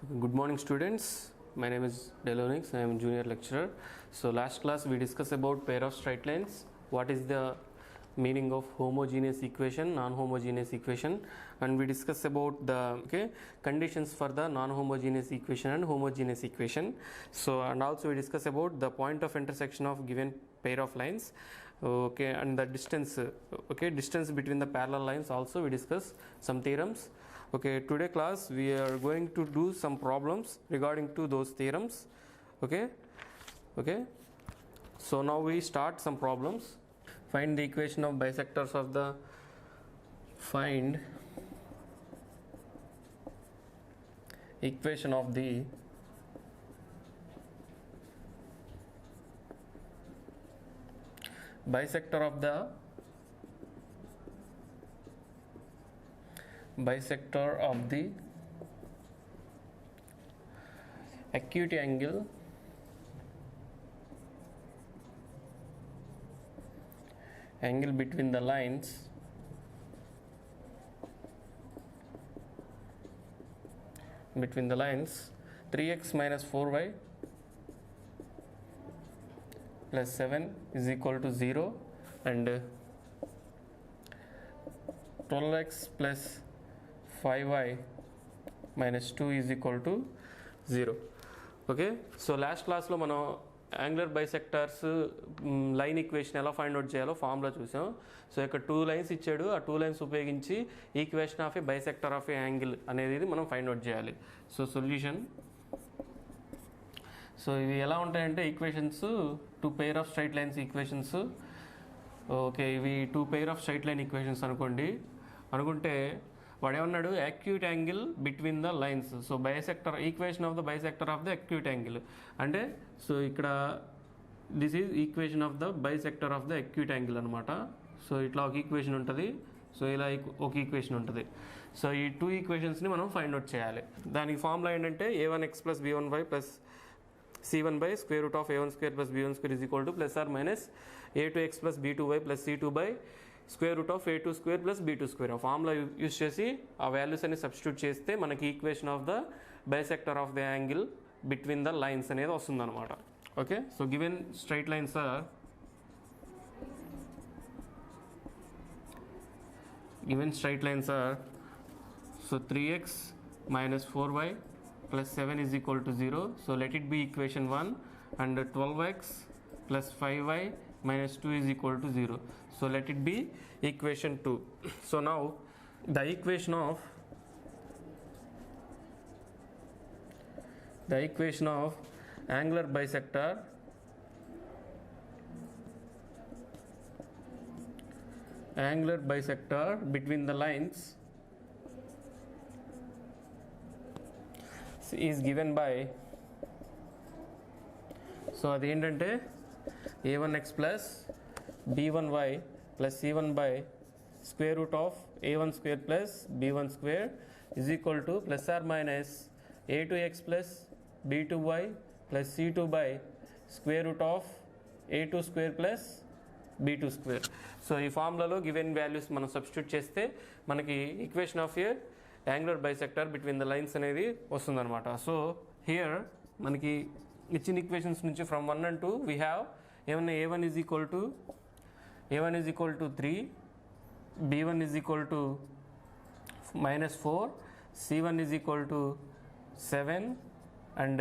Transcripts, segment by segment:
Good morning, students. My name is Delonix. I am junior lecturer. So last class we discussed about pair of straight lines. What is the meaning of homogeneous equation, non-homogeneous equation, and we discussed about the conditions for the non-homogeneous equation and homogeneous equation. So and also we discussed about the point of intersection of given pair of lines, and the distance between the parallel lines. Also we discussed some theorems. Today class we are going to do some problems regarding to those theorems. So now we start some problems. Find the equation of bisectors of the equation of the bisector of the acute angle between the lines between the lines 3x minus 4y plus 7 is equal to 0 and 12x plus 5y minus 2 is equal to 0. So last class లో మనం angular bisectors line equation ఎలా find out చేయాలో formula చూసాం. So ఇక్కడ 2 lines ఇచ్చాడు. ఆ 2 lines ఉపయోగించి equation of A bisector of A angle అనేది మనం ఫైండ్ అవుట్ చేయాలి. సో సొల్యూషన్, సో ఇవి ఎలా ఉంటాయంటే equations 2 pair of straight lines equations. ఇవి 2 pair of straight line equations అనుకుంటే వాడు ఏమన్నాడు, acute angle between the lines. So bisector equation of the bisector of the acute angle అంటే, so ఇక్కడ this is equation of the bisector of the acute angle అనమాట. So ఇట్లా ఒక equation ఉంటుంది, so ఇలా ఒక ఈక్వేషన్ ఉంటుంది. సో ఈ 2 ఈక్వేషన్స్ని మనం ఫైండ్ అవుట్ చేయాలి. దానికి ఫార్ములా ఏంటంటే a1x plus b1y plus c1 by square root of a1 square plus b1 square is equal to plus or minus a2x plus b2y plus c2 by square root of a2 square plus b2 square. ఆ formula use చేసి ఆ values అన్ని substitute చేస్తే మనకి equation of the bisector of the angle between the lines అనేది వస్తుంది అనమాట. So given straight lines are so 3x minus 4y plus 7 is equal to 0. So let it be equation 1 and 12x plus 5y minus 2 is equal to 0. So let it be equation 2. So now the equation of angular bisector between the lines is given by, so అది ఏంటంటే a1x plus b1y plus c1 by square root of a1 square plus b1 square is equal to plus or minus a2x plus b2y plus c2 by square root of a2 square plus b2 square. So ఈ ఫార్ములాలో given values మనం substitute చేస్తే మనకి equation of A angular bisector between the lines అనేది వస్తుందన్నమాట. So here మనకి ఇచ్చిన equations నుంచి from 1 and 2 we have ఏమన్నా a1 is equal to 3, b1 is equal to minus 4, c1 is equal to 7 and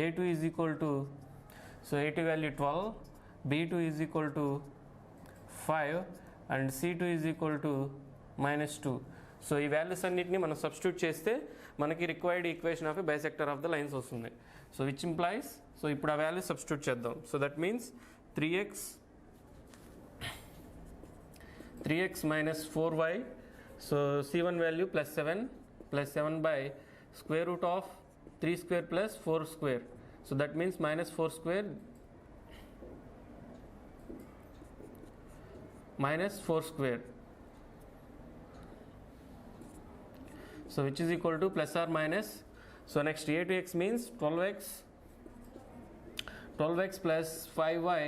a2 is equal to, so a2 value 12, b2 is equal to 5 and c2 is equal to minus 2. So ఈ values అన్నిటిని మనం substitute చేస్తే మనకి required equation of a bisector of the lines వస్తుంది. So which implies, so ఇప్పుడు ఆ values substitute చేద్దాం. So that means 3x minus 4y, so c1 value plus 7 by square root of 3 square plus 4 square. So that means minus 4 square minus 4 square. So which is equal to plus or minus, so next a to x means 12x plus 5y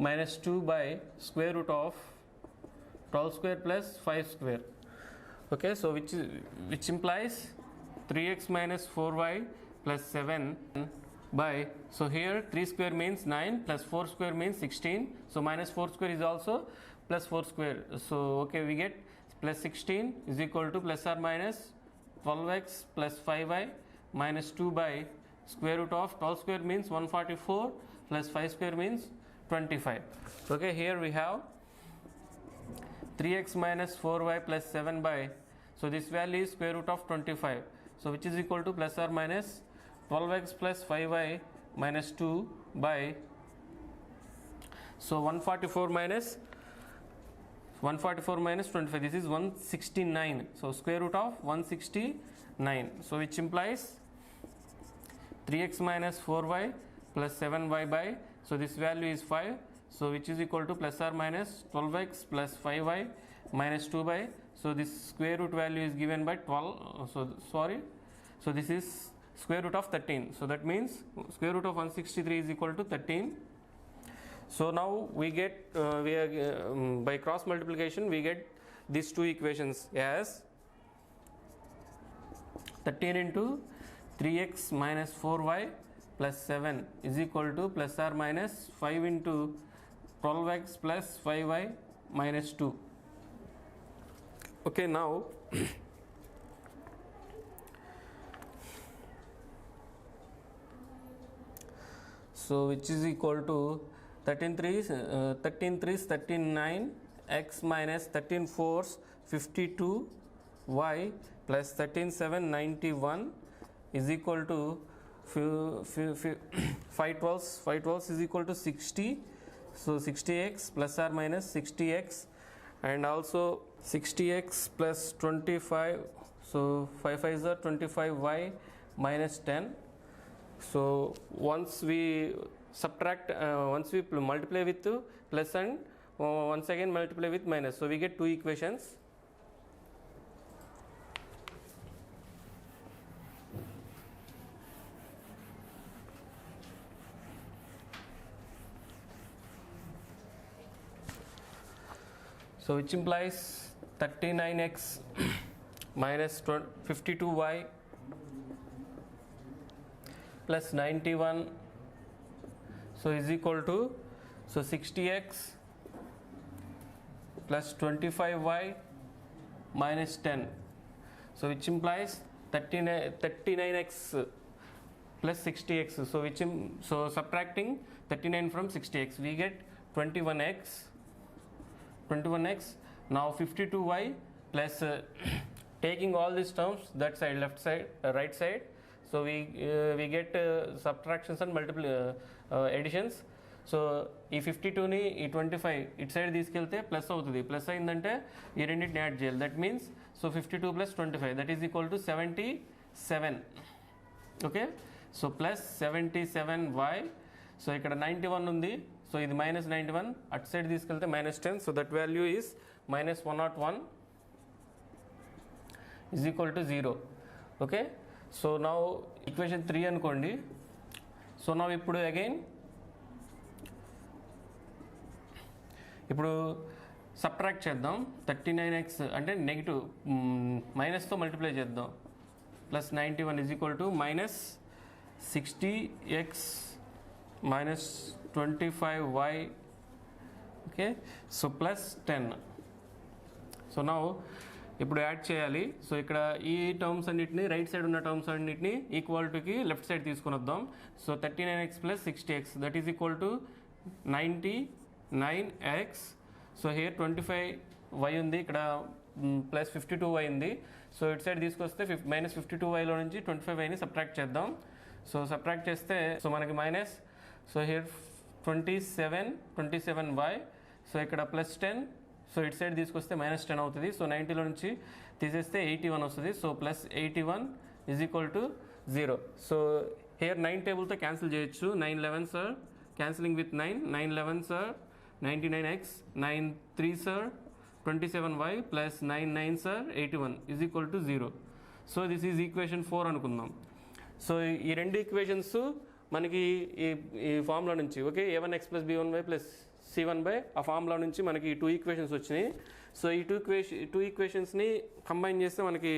minus 2 by square root of 12 square plus 5 square. Okay, so which implies 3x minus 4y plus 7 by, so here 3 square means 9 plus 4 square means 16, so minus 4 square is also plus 4 square, so okay, we get plus 16 is equal to plus or minus 12x plus 5y minus 2 by square root of 12 square means 144 plus 5 square means 25. Okay, here we have 3x minus 4y plus 7 by, so this value is square root of 25, so which is equal to plus or minus 12x plus 5y minus 2 by, so 144 minus 25, this is 169, so square root of 169, so which implies 3x minus 4y plus 7y by, so this value is 5, so which is equal to plus or minus 12x plus 5y minus 2 by, so this square root value is given by 12, so this is square root of 13, so that means square root of 163 is equal to 13. So now we get by cross multiplication we get these two equations as 13 into 3x minus 4y plus 7 is equal to plus or minus 5 into 12x plus 5y minus 2. Okay, now so which is equal to 13 3s 39, x minus 13 4s 52, y plus 13 7 91 is equal to 5 12s is equal to 60, so 60x plus or minus 60x and also 60x plus 25, so 5 5s are 25y minus 10. So once we subtract, once we multiply with plus and once again multiply with minus, so we get two equations. So which implies 39x minus 52y plus 91, so is equal to, so 60x plus 25y minus 10, so which implies 39x plus 60x, so subtracting 39 from 60x we get 21x. Now 52y plus taking all these terms, that side left side right side, so we get subtractions and multiple additions. So ఈ 52ని ఈ 25 ఇటు side తీసుకెళ్తే plus అవుతుంది, plus అయిందంటే ఈ రెండింటిని add చేయాలి, that means so 52 plus 25 that is equal to 77. Okay, so plus 77y, so ఇక్కడ 91 ఉంది, సో ఇది మైనస్ 91 అటు సైడ్ తీసుకెళ్తే minus 10, so that value is minus 101 is equal to 0. Okay, so now equation 3 అనుకోండి. సో నౌ ఇప్పుడు again ఇప్పుడు subtract చేద్దాం. 39x అంటే నెగిటివ్ మైనస్తో మల్టిప్లై చేద్దాం. Plus 91 is equal to minus 60x minus 25y. Okay, so plus 10. So now ఇప్పుడు add చేయాలి. So ఇక్కడ ఈ టర్మ్స్ అన్నిటిని, రైట్ సైడ్ ఉన్న టర్మ్స్ అన్నిటిని ఈక్వాలిటీకి లెఫ్ట్ సైడ్ తీసుకొని వద్దాం. So 39x plus 60x that is equal to 99x. So here 25y ఉంది, ఇక్కడ ప్లస్ 52y ఉంది. సో ఇటు సైడ్ తీసుకొస్తే మైనస్ 52yలో నుంచి 25yని సబ్ట్రాక్ట్ చేద్దాం. సో సబ్ట్రాక్ట్ చేస్తే సో మనకి minus, so here 27y. So ఇక్కడ ప్లస్ 10, సో ఇటు సైడ్ తీసుకొస్తే మైనస్ 10 అవుతుంది. సో 90లో నుంచి తీసేస్తే 81 వస్తుంది. So plus 81 is equal to 0. So here 9 టేబుల్తో క్యాన్సిల్ చేయొచ్చు. 9 11s are cancelling with 9, 9 11s are 99x, 9 3s are 27y plus 9 9s are 81 is equal to 0. So this is equation 4 అనుకుందాం. So ఈ రెండు ఈక్వేషన్స్ మనకి ఈ ఫార్ములా నుంచి, okay, a1x plus b1y plus c1 ఆ formula నుంచి మనకి ఈ 2 ఈక్వేషన్స్ వచ్చినాయి. సో ఈ టూ ఈక్వేషన్స్ని కంబైన్ చేస్తే మనకి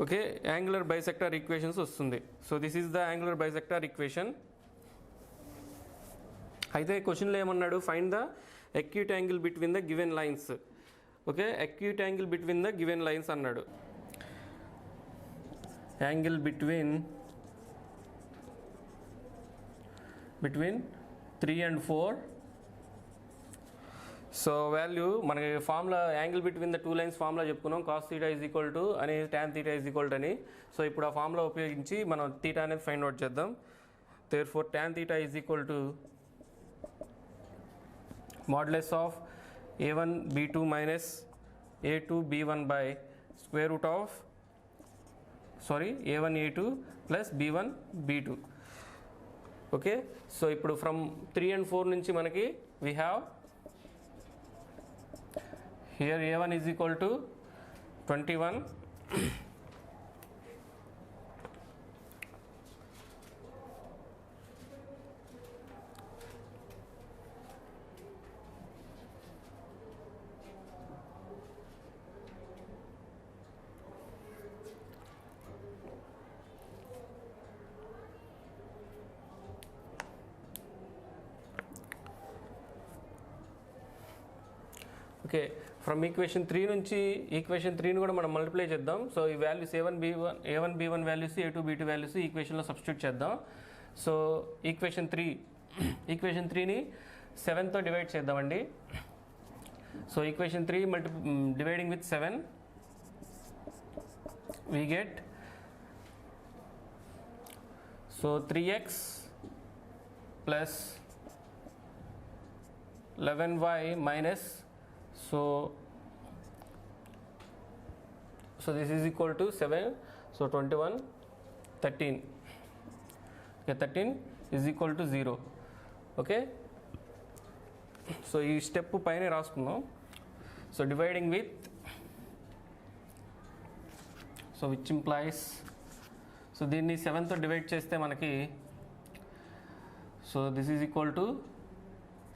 ఓకే, యాంగులర్ బైసెక్టార్ ఈక్వేషన్స్ వస్తుంది. So this is the angular bisector equation. అయితే క్వశ్చన్లో ఏమన్నాడు, find the acute angle between the given lines. Okay, acute angle between the given lines అన్నాడు. Angle between 3 and 4. So value మనకి formula angle between the two lines formula చెప్పుకున్నాం, cos theta is equal to అని, tan theta is equal to అని. So ఇప్పుడు ఆ formula ఉపయోగించి మనం theta అనేది ఫైండ్ అవుట్ చేద్దాం. Therefore tan theta is equal to modulus of a1 b2 minus a2 b1 by square root of a1 a2 plus b1 b2. Okay, so ఇప్పుడు from 3 and 4 నుంచి మనకి we have here a1 is equal to 21 okay. From equation 3 నుంచి equation 3ని కూడా మనం multiply చేద్దాం. So ఈ values a1 b1 values a2 b2 values ఈక్వేషన్లో substitute చేద్దాం. సో ఈక్వేషన్ 3ని 7తో డివైడ్ చేద్దామండి. So equation 3 dividing with 7 we get so 3x plus 11y minus so this is equal to 7, so 21 13. Okay, 13 is equal to 0. Okay, so ఈ step పైన రాసుకుందాం. So dividing with, so which implies, so దీన్ని 7తో డివైడ్ చేస్తే మనకి, so this is equal to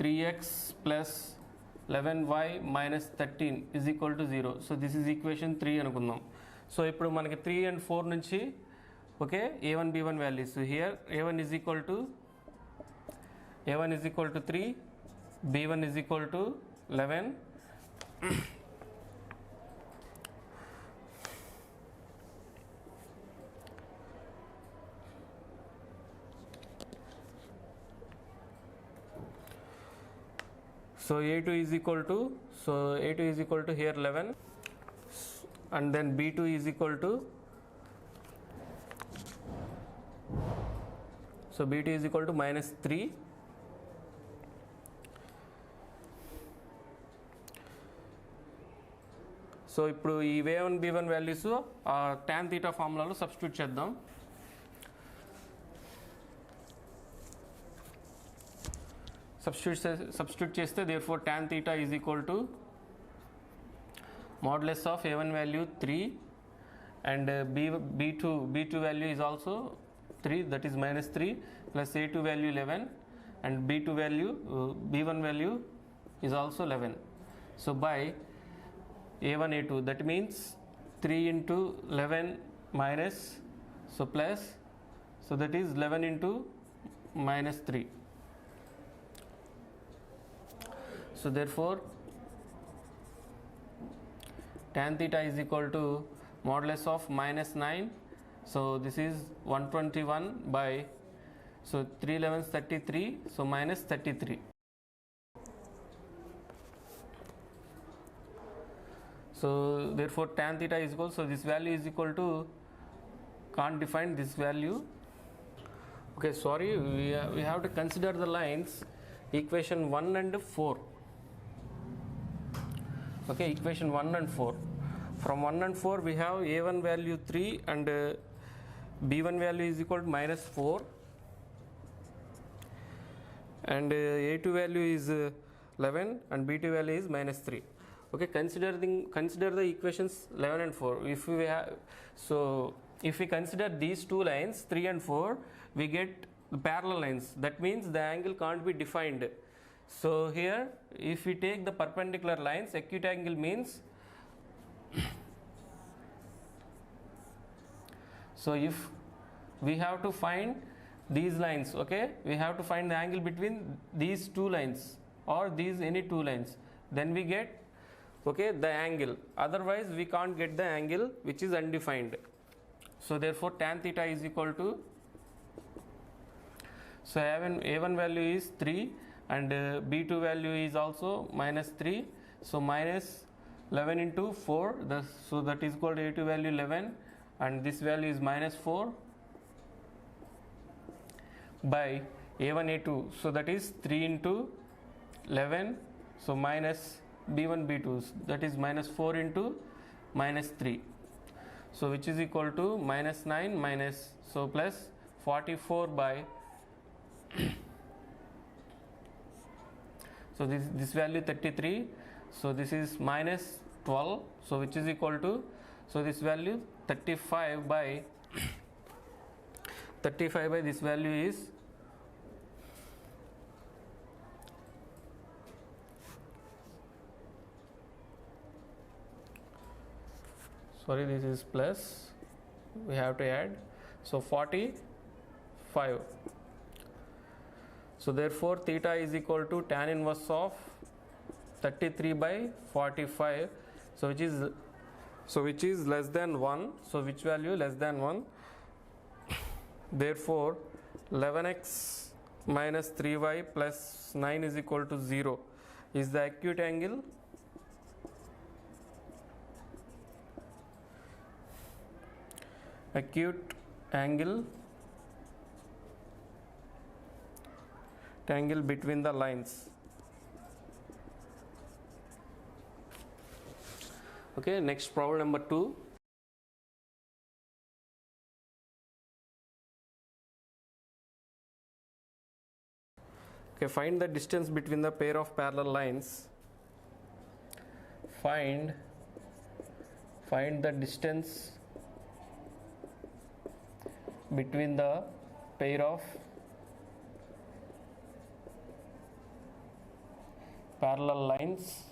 3x plus 11y minus 13 is equal to 0. So this is equation 3 అనుకుందాం. So ఇప్పుడు మనకి 3 and 4 నుంచి okay a1 b1 values, here a1 is equal to 3, b1 is equal to 11. So a2 is equal to, so a2 is equal to here 11, and then b2 is equal to, so b2 is equal to minus 3. So ఇప్పుడు ఈ a1 b1 values tan theta ఫార్ములాలో substitute చేద్దాం. Substitute చేస్తే therefore tan theta is equal to modulus of a1 value 3 and b2 value is also 3, that is minus 3, plus a2 value 11 and b1 value is also 11. So by a1 a2, that means 3 into 11 minus, so plus, so that is 11 into minus 3. So therefore tan theta is equal to modulus of minus 9, so this is 121 by, so 3 11s 33, so minus 33. So therefore tan theta is equal, so this value is equal to, can't define this value. Okay, sorry, we have to consider the lines equation 1 and 4. Okay, equation 1 and 4. From 1 and 4 we have a1 value 3 and b1 value is equal to minus 4 and a2 value is 11 and b2 value is minus 3. Okay, consider the equations 11 and 4. If we consider these two lines 3 and 4, we get parallel lines. That means the angle can't be defined. So here if we take the perpendicular lines, acute angle means So if we have to find these lines, okay, we have to find the angle between these two lines or these any two lines, then we get, okay, the angle. Otherwise we can't get the angle which is undefined. So therefore tan theta is equal to, so a1 value is 3 and b2 value is also minus 3, so minus 11 into 4, so that is equal to a2 value 11 and this value is minus 4 by a1 a2, so that is 3 into 11, so minus b1 b2, that is minus 4 into minus 3, so which is equal to minus 9 minus, so plus 44 by so this value 33, so this is minus 12, so which is equal to, so this value 35 by this value is, sorry, this is plus, we have to add, so 45. So therefore theta is equal to tan inverse of 33 by 45, so which is less than 1, so which value less than 1, therefore 11x minus 3y plus 9 is equal to 0 is the acute angle angle between the lines. Okay, next problem number 2. Okay, find the distance between the pair of parallel lines. Find the distance between the pair of parallel lines.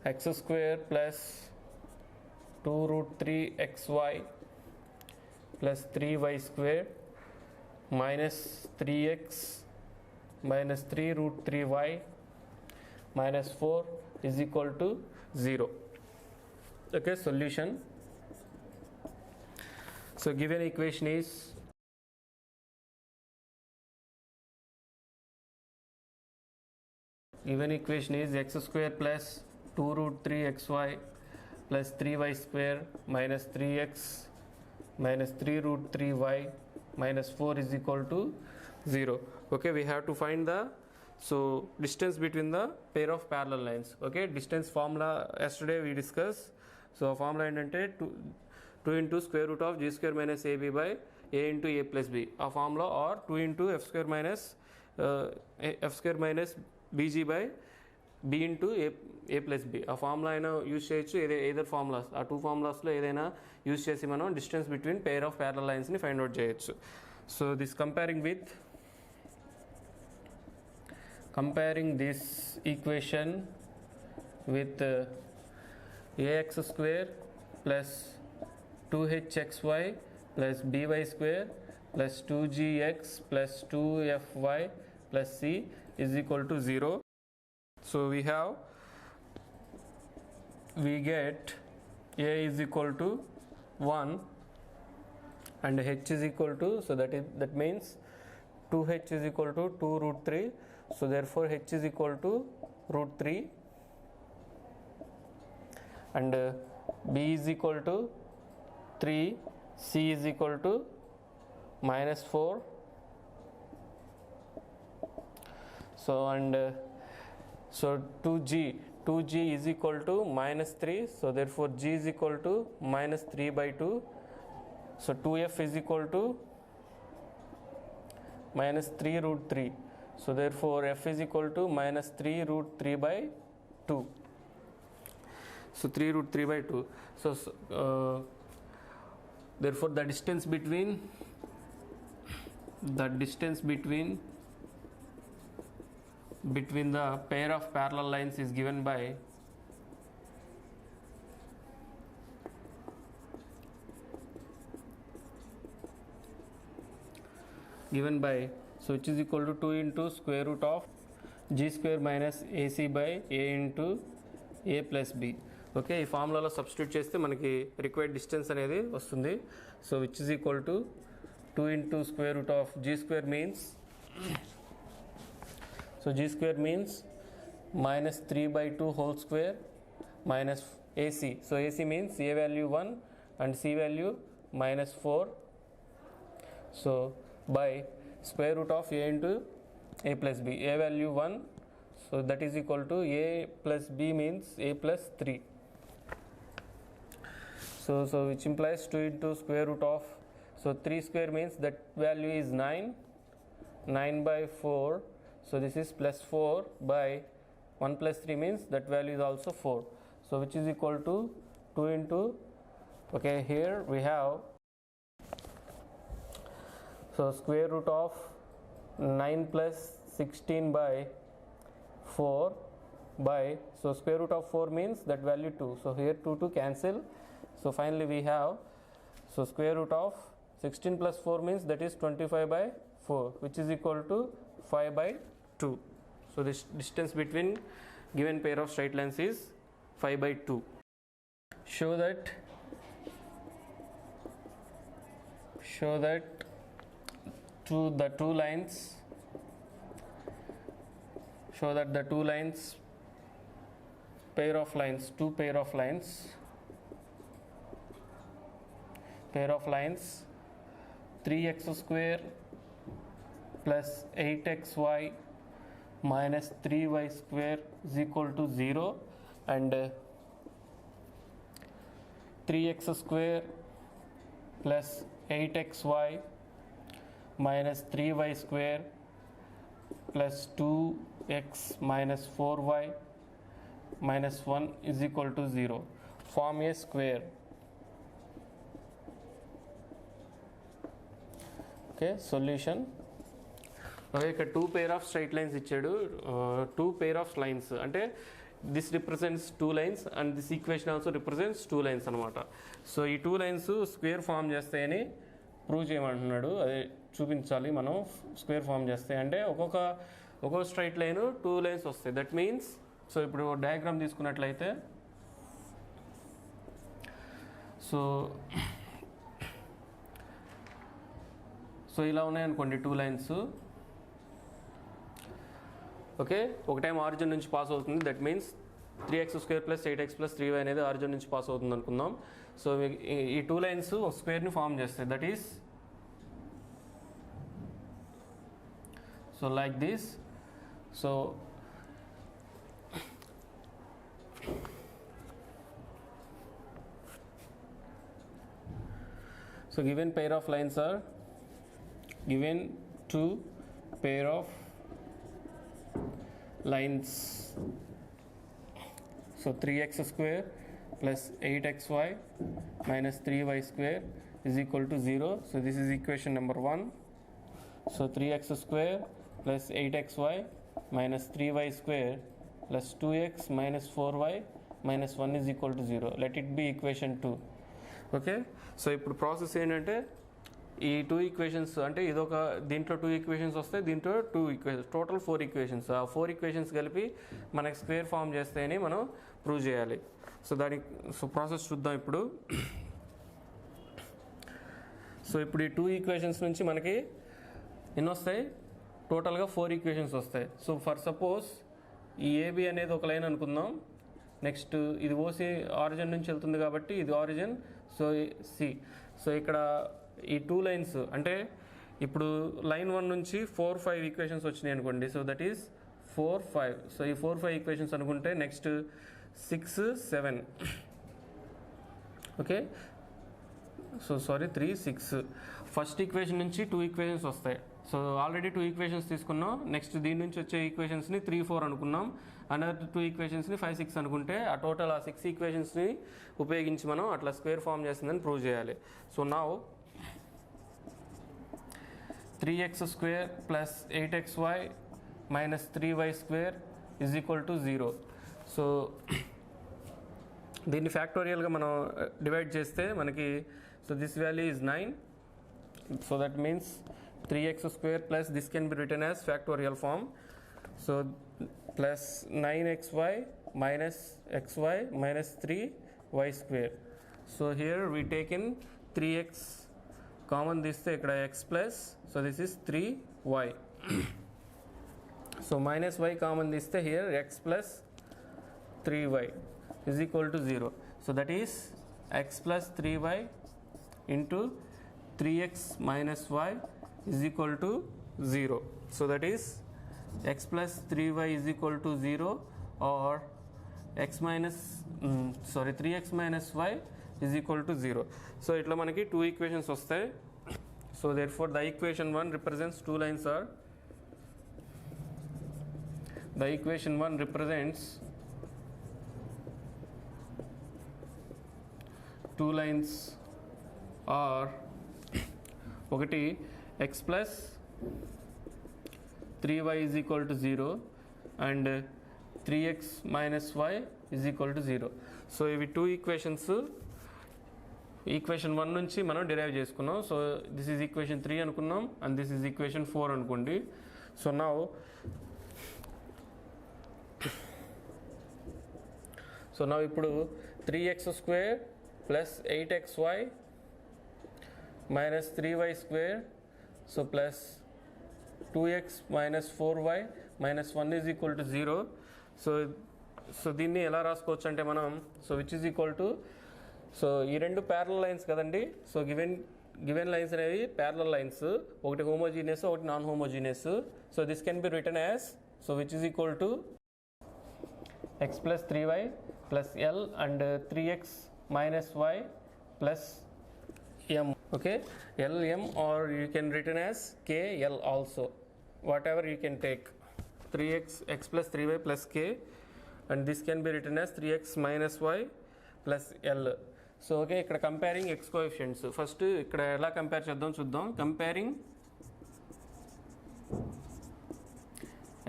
X square plus 2 root 3 xy plus 3y square minus 3x minus 3 root 3y minus 4 is equal to 0. Okay, solution. So given equation is x square plus 2 root 3 xy plus 3y square minus 3x minus 3 root 3y minus 4 is equal to 0. Okay, we have to find the distance between the pair of parallel lines. Okay, distance formula yesterday we discussed. So formula ఏంటంటే 2 into square root of g square minus ab by a into a plus b, a formula, or 2 into f square minus bg by b into a plus b, ఆ formula అయినా use చేయొచ్చు, either formulas, ఆ two ఫార్ములాస్లో ఏదైనా use చేసి మనం distance between pair of parallel లైన్స్ని find out చేయొచ్చు. So this comparing this equation with ax square plus 2hxy plus by square plus 2gx plus 2fy plus c is equal to 0. So we get a is equal to 1 and h is equal to, so that means 2h is equal to 2 root 3, so therefore h is equal to root 3 and b is equal to 3, c is equal to minus 4. So and so 2g is equal to minus 3, so therefore g is equal to minus 3 by 2, so 2f is equal to minus 3 root 3, so therefore f is equal to minus 3 root 3 by 2, so 3 root 3 by 2. So therefore the distance between the pair of parallel lines is given by given by, so which is equal to 2 into square root of g square minus ac by a into a plus b. Okay, ఈ ఫార్ములాలో substitute చేస్తే మనకి required distance అనేది వస్తుంది. So which is equal to 2 into square root of g square means, so g square means minus 3 by 2 whole square minus ac. So ac means a value 1 and c value minus 4. So by square root of a into a plus b, a value 1, so that is equal to a plus b means a plus 3. So which implies 2 into square root of, so 3 square means that value is 9 by 4, so this is plus 4 by 1 plus 3 means that value is also 4. So which is equal to 2 into, okay, here we have, so square root of 9 plus 16 by 4 by, so square root of 4 means that value 2, so here 2 cancel. So finally we have, so square root of 16 plus 4 means that is 25 by 4, which is equal to 5 by 2. So this distance between given pair of straight lines is 5 by 2. Show that the two lines pair of lines 3x square plus 8xy minus 3y square is equal to 0, and 3x square plus 8xy minus 3y square plus 2x minus 4y minus 1 is equal to 0. Form a square. Okay, solution. Okay, ఇక్కడ 2 pair of straight lines ఇచ్చాడు, 2 pair of lines అంటే this represents 2 lines and this equation also represents 2 lines అనమాట. So ఈ 2 lines square form చేస్తాయని prove చేయమంటున్నాడు, అదే చూపించాలి మనం. స్క్వేర్ ఫామ్ చేస్తాయి అంటే ఒక్కొక్క స్ట్రైట్ లైన్ 2 లైన్స్ వస్తాయి. దట్ మీన్స్, సో ఇప్పుడు డయాగ్రామ్ తీసుకున్నట్లయితే, సో ఇలా ఉన్నాయనుకోండి 2 లైన్స్. ఓకే, ఒక టైం ఆరిజిన్ నుంచి పాస్ అవుతుంది. That means 3x square plus 8x plus 3y అనేది ఆరిజిన్ నుంచి పాస్ అవుతుంది అనుకుందాం. సో ఈ 2 లైన్స్ ఒక స్క్వేర్ని ఫామ్ చేస్తాయి. That is, so like this. So given pair of lines are given, 2 pair of lines, so 3x square plus 8xy minus 3y square is equal to 0. So this is equation number 1. So 3x square plus 8xy minus 3y square plus 2x minus 4y minus 1 is equal to 0. Let it be equation 2. Okay, so ఇప్పుడు process ఏంటంటే, ఈ 2 equations అంటే ఇదొక, దీంట్లో 2 equations వస్తాయి, దీంట్లో 2 equations, total 4 equations. ఆ 4 equations కలిపి మనకి స్క్వేర్ ఫామ్ చేస్తాయని మనం ప్రూవ్ చేయాలి. సో ప్రాసెస్ చూద్దాం ఇప్పుడు. సో ఇప్పుడు ఈ 2 ఈక్వేషన్స్ నుంచి మనకి ఎన్ని వస్తాయి? టోటల్గా 4 ఈక్వేషన్స్ వస్తాయి. సో ఫర్ సపోజ్ ఈ ఏబి అనేది ఒక లైన్ అనుకుందాం. నెక్స్ట్ ఇది ఓసి ఆరిజిన్ నుంచి వెళ్తుంది కాబట్టి ఇది ఆరిజిన్, సో సి. సో ఇక్కడ ఈ 2 లైన్స్ అంటే ఇప్పుడు లైన్ 1 నుంచి 4, 5 ఈక్వేషన్స్ వచ్చినాయి అనుకోండి. So that is 4, 5. సో ఈ 4, 5 ఈక్వేషన్స్ అనుకుంటే next 6, 7. Okay, so 3, 6. First equation నుంచి 2 ఈక్వేషన్స్ వస్తాయి. సో ఆల్రెడీ 2 ఈక్వేషన్స్ తీసుకున్నాం. నెక్స్ట్ దీని నుంచి వచ్చే ఈక్వేషన్స్ని 3, 4 అనుకున్నాం. అనదర్ 2 ఈక్వేషన్స్ని 5, 6 అనుకుంటే ఆ టోటల్ ఆ 6 ఈక్వేషన్స్ని ఉపయోగించి మనం అట్లా స్క్వేర్ ఫామ్ చేస్తుందని ప్రూవ్ చేయాలి. So now 3x square plus 8xy minus 3y square is equal to 0. So దీన్ని ఫ్యాక్టోరియల్గా మనం డివైడ్ చేస్తే మనకి, so this value is 9. So that means 3x square plus this can be written as factorial form. So plus 9xy minus xy minus 3y square. So here we take in 3x common this ikkada x plus, so this is 3y. So minus y common this here x plus 3y is equal to 0. So that is x plus 3y into 3x minus y is equal to 0. So that is x plus 3y is equal to 0 or x minus 3x minus y is equal to 0. So itla manaki two equations vastayi. So therefore the equation 1 represents two lines are, the equation 1 represents two lines are ఒకటి x plus 3y is equal to 0 and 3x minus y is equal to 0. So ఇవి two equations equation 1 నుంచి మనం derive చేసుకున్నాం. So this is equation 3 అనుకున్నాం and this is equation 4 అనుకోండి. So now ఇప్పుడు 3x square plus 8xy minus 3y square, so plus 2x minus 4y minus 1 is equal to 0. So దీన్ని ఎలా రాసుకోవచ్చు అంటే మనం, so which is equal to, so ఈ రెండు ప్యారలల్ లైన్స్ కదండి. సో గివెన్ లైన్స్ అనేవి ప్యారలల్ లైన్స్, ఒకటి హోమోజీనియస్ ఒకటి non homogeneous. So this can be written as, so which is equal to x plus 3y plus l and 3x minus y plus m. Okay, lm, or you can written as kl also, whatever you can take. 3x x plus 3y plus k, and this can be written as 3x minus y plus l. So okay, ikkada comparing x coefficients, first ikkada ela compare cheddam chuddam. Comparing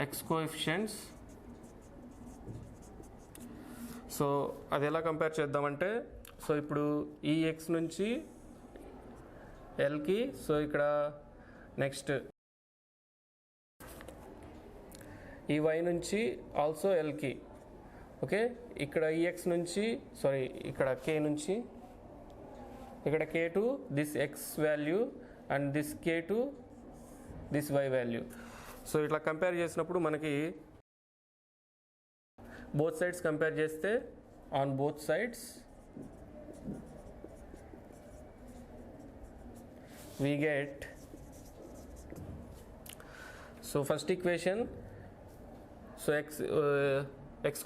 x coefficients, సో అది ఎలా compare చేద్దామంటే, so ఇప్పుడు ఈ x నుంచి ఎల్కి, so ఇక్కడ next ఈ వై నుంచి ఆల్సో ఎల్కి. ఓకే, ఇక్కడ ఈ ఎక్స్ నుంచి, సారీ ఇక్కడ కే నుంచి, ఇక్కడ k to this x value and this k to this y value. So ఇట్లా కంపేర్ చేసినప్పుడు మనకి both sides compare చేస్తే, on both sides we get, so first equation, so x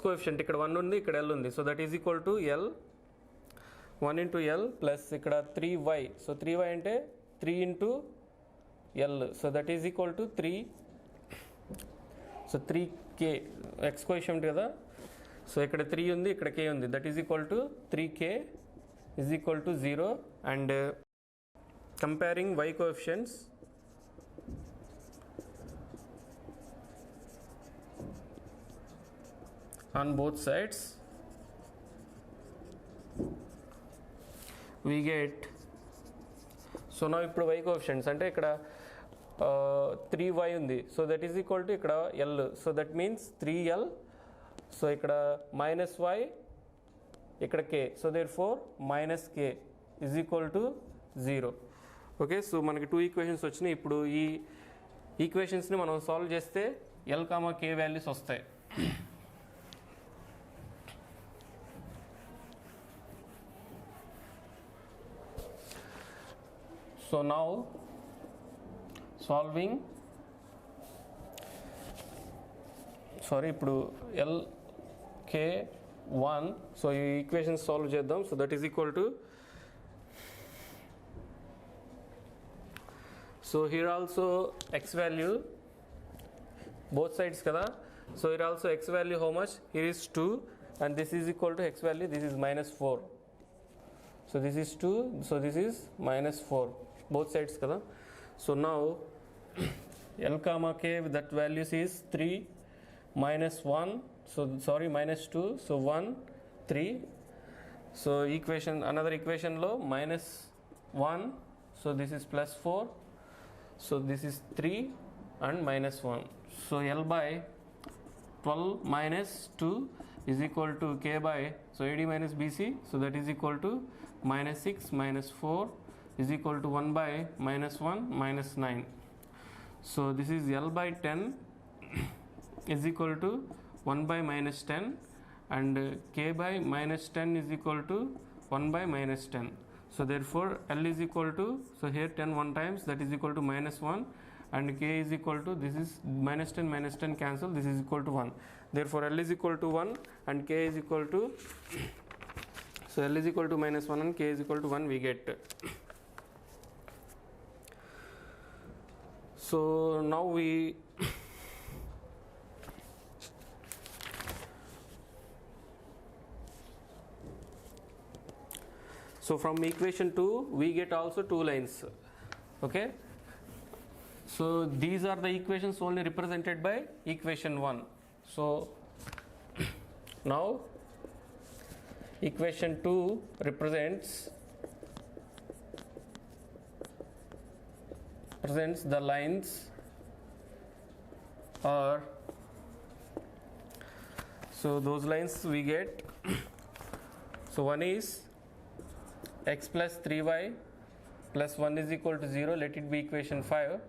coefficient ఇక్కడ 1 ఉంది, ఇక్కడ l ఉంది, so that is equal to l 1 into l plus ఇక్కడ 3y, so 3y అంటే 3 into l, so that is equal to 3, so 3k x coefficient కదా. సో ఇక్కడ 3 ఉంది, ఇక్కడ k ఉంది, that is equal to 3k is equal to 0. And comparing y coefficients, on both sides we get, so నా ఇప్పుడు y coefficients అంటే ఇక్కడ 3y ఉంది, so that is equal to ఇక్కడ l, so that means 3l. So ఇక్కడ minus y, ఇక్కడ k, so there four minus k is equal to 0. Okay, so మనకి two equations వచ్చినాయి. ఇప్పుడు ఈ ఈక్వేషన్స్ని మనం సాల్వ్ చేస్తే ఎల్ కామా కే వాల్యూస్ వస్తాయి. సో నౌ సాల్వింగ్, సారీ ఇప్పుడు LK1, సో ఈ ఈక్వేషన్స్ సాల్వ్ చేద్దాం. So that is equal to, so here also X value both sides kada. So here also x value how much? Here is 2 and this is equal to x value, this is minus 4. So this is 2, so this is minus 4, both sides kada. So now L comma K, that values is 3 minus 1, so sorry minus 2, so 1 3. So equation, another equation low minus 1, so this is plus 4, So this is 3 and minus 1. So L by 12 minus 2 is equal to K by, so AD minus BC, so that is equal to minus 6 minus 4 is equal to 1 by minus 1 minus 9. So this is L by 10 is equal to 1 by minus 10, and K by minus 10 is equal to 1 by minus 10. So therefore L is equal to, so here 10 one times, that is equal to minus 1, and K is equal to, this is minus 10 cancel, this is equal to 1. Therefore L is equal to 1 and K is equal to, so L is equal to minus 1 and K is equal to 1 we get. So now we so from equation 2 we get also two lines. Okay, so these are the equations only represented by equation 1. So now equation 2 represents the lines, or so those lines we get. So one is x plus 3y plus 1 is equal to 0, let it be equation 5.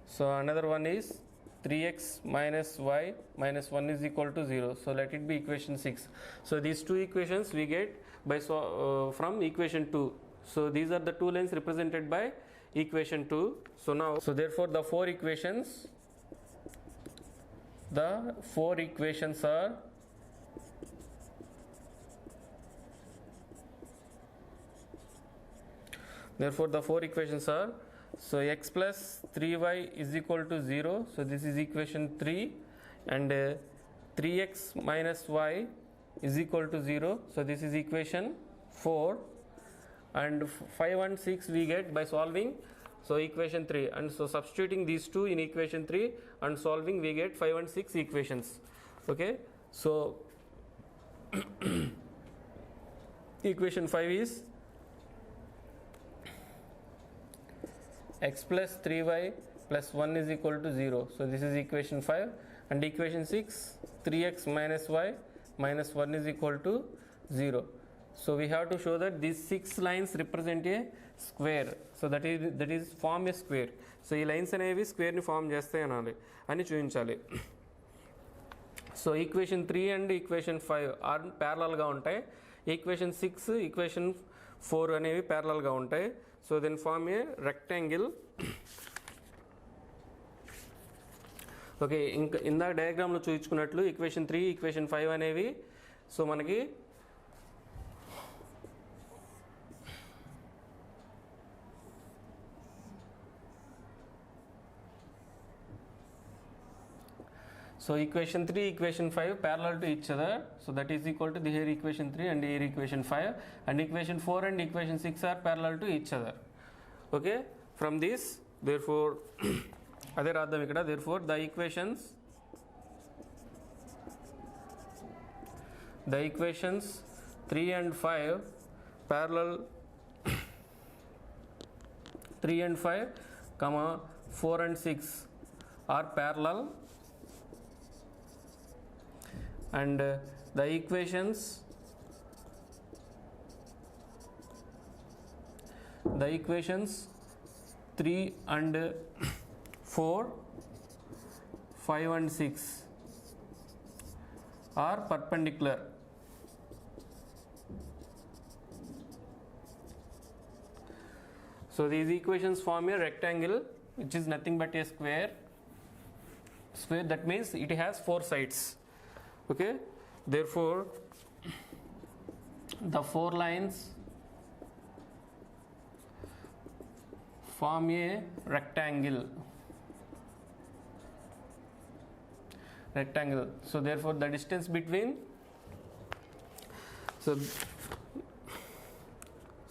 So another one is 3x minus y minus 1 is equal to 0, so let it be equation 6. So these two equations we get by from equation 2. So these are the two lines represented by equation 2. So now, so therefore the four equations are so x plus 3y is equal to 0, so this is equation 3, and 3x minus y is equal to 0, so this is equation 4, and 5 and 6 we get by solving, so equation 3, and so substituting these two in equation 3 and solving we get 5 and 6 equations. Okay, so equation 5 is x plus 3y plus 1 is equal to 0, so this is equation 5, and equation 6 3x minus y minus 1 is equal to 0. So we have to show that these 6 lines represent a square, so that is form a square. So ఈ lines అనేవి square ని form చేస్తాయి అని చూపించాలి. So equation 3 and equation 5 are parallel గా ఉంటాయి, equation 6 equation 4 అనేవి parallel గా ఉంటాయి. So then form a rectangle. Okay, ఇంకా ఇందాక డయాగ్రామ్లో చూపించుకున్నట్లు ఈక్వేషన్ 3 ఈక్వేషన్ 5 అనేవి సో మనకి so equation 3 equation 5 parallel to each other, so that is equal to the here equation 3 and here equation 5, and equation 4 and equation 6 are parallel to each other. Okay, from this therefore అదే రాద్దాం ఇక్కడ, therefore the equations 3 and 5 parallel 3 and 5 comma 4 and 6 are parallel, and the equations 3 and 4 5 and 6 are perpendicular. So these equations form a rectangle which is nothing but a square, that means it has 4 sides. Okay, therefore the 4 lines form a rectangle. So therefore the distance between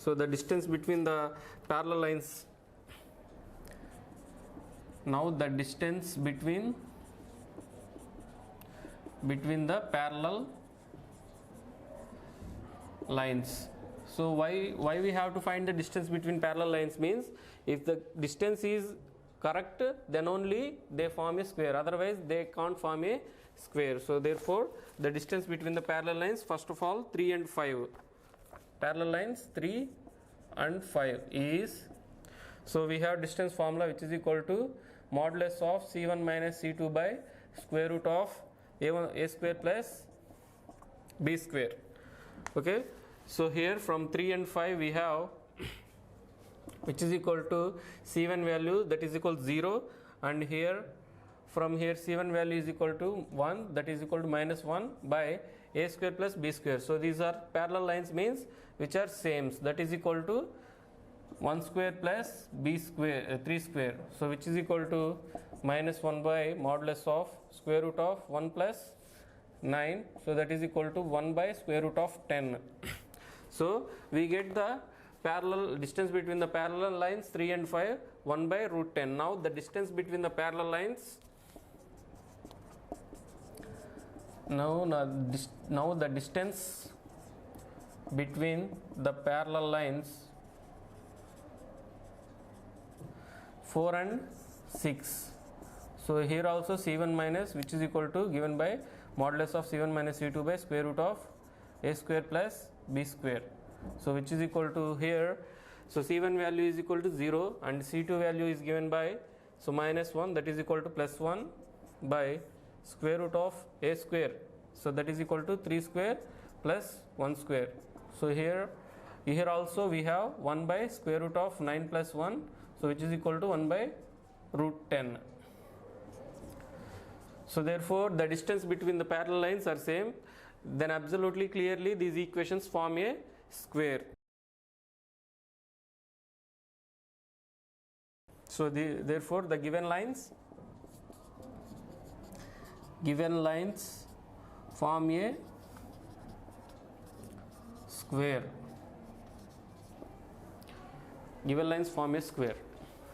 so the distance between the parallel lines, now the distance between the parallel lines. So why we have to find the distance between parallel lines means if the distance is correct, then only they form a square, otherwise they can't form a square. So therefore the distance between the parallel lines, first of all 3 and 5, parallel lines 3 and 5 is, so we have distance formula which is equal to modulus of c1 minus c2 by square root of a square plus b square. Okay, so here from 3 and 5 we have which is equal to c1 value, that is equal to 0, and here from here c1 value is equal to 1, that is equal to minus 1 by a square plus b square. So these are parallel lines, means which are same, that is equal to 1 square plus b square 3 square, so which is equal to minus 1 by modulus of square root of 1 plus 9, so that is equal to 1 by square root of 10. So we get the parallel distance between the parallel lines 3 and 5, 1 by root 10. Now the distance between the parallel lines, now the distance between the parallel lines 4 and 6. So here also c1 minus, which is equal to given by modulus of c1 minus c2 by square root of a square plus b square. So which is equal to here, so c1 value is equal to 0 and c2 value is given by, so minus 1, that is equal to plus 1 by square root of a square, so that is equal to 3 square plus 1 square. So here also we have 1 by square root of 9 plus 1, so which is equal to 1 by root 10. So therefore the distance between the parallel lines are same, then absolutely clearly these equations form a square. So therefore the given lines form a square. Given lines form a square.